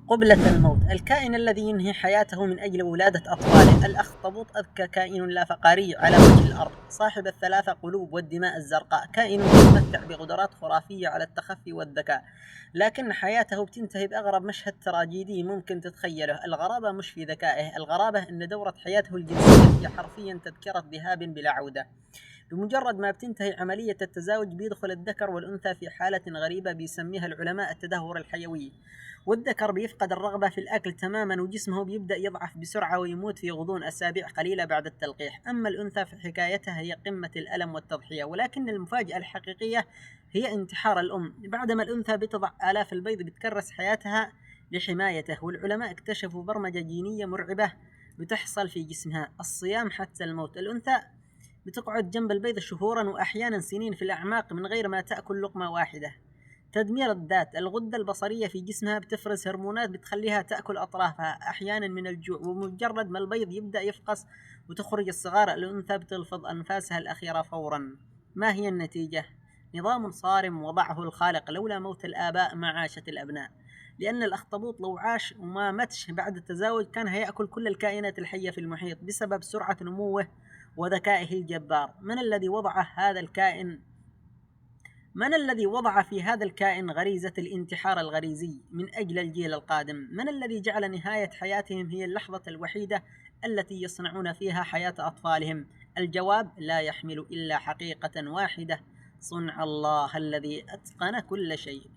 قبلة الموت. الكائن الذي ينهي حياته من أجل ولادة أطفاله. الأخطبوط أذكى كائن لا فقاري على وجه الأرض، صاحب الثلاث قلوب والدماء الزرقاء، كائن يتمتع بقدرات خرافية على التخفي والذكاء، لكن حياته بتنتهي بأغرب مشهد تراجيدي ممكن تتخيله. الغرابة مش في ذكائه، الغرابة أن دورة حياته الجنسية هي حرفيا تذكرة ذهاب بلا عودة. بمجرد ما بتنتهي عملية التزاوج بيدخل الذكر والأنثى في حالة غريبة بيسميها العلماء التدهور الحيوي، والذكر بيفقد الرغبة في الأكل تماما، وجسمه بيبدأ يضعف بسرعة ويموت في غضون أسابيع قليلة بعد التلقيح. أما الأنثى في حكايتها هي قمة الألم والتضحية، ولكن المفاجأة الحقيقية هي انتحار الأم. بعدما الأنثى بتضع آلاف البيض بتكرس حياتها لحمايته، والعلماء اكتشفوا برمجة جينية مرعبة بتحصل في جسمها، الصيام حتى الموت. الأنثى بتقعد جنب البيض شهورا وأحيانا سنين في الأعماق من غير ما تأكل لقمة واحدة. تدمير الذات. الغدة البصرية في جسمها بتفرز هرمونات بتخليها تأكل أطرافها أحيانا من الجوع، ومجرد ما البيض يبدأ يفقس وتخرج الصغار، الأنثى بتلفظ أنفاسها الأخيرة فورا. ما هي النتيجة؟ نظام صارم وضعه الخالق، لولا موت الآباء ما عاشت الأبناء. لأن الأخطبوط لو عاش وما ماتش بعد التزاوج كان هيأكل كل الكائنات الحية في المحيط بسبب سرعة نموه وذكائه الجبار. من الذي وضع في هذا الكائن غريزة الانتحار الغريزي من أجل الجيل القادم؟ من الذي جعل نهاية حياتهم هي اللحظة الوحيدة التي يصنعون فيها حياة أطفالهم؟ الجواب لا يحمل إلا حقيقة واحدة: صنع الله الذي أتقن كل شيء.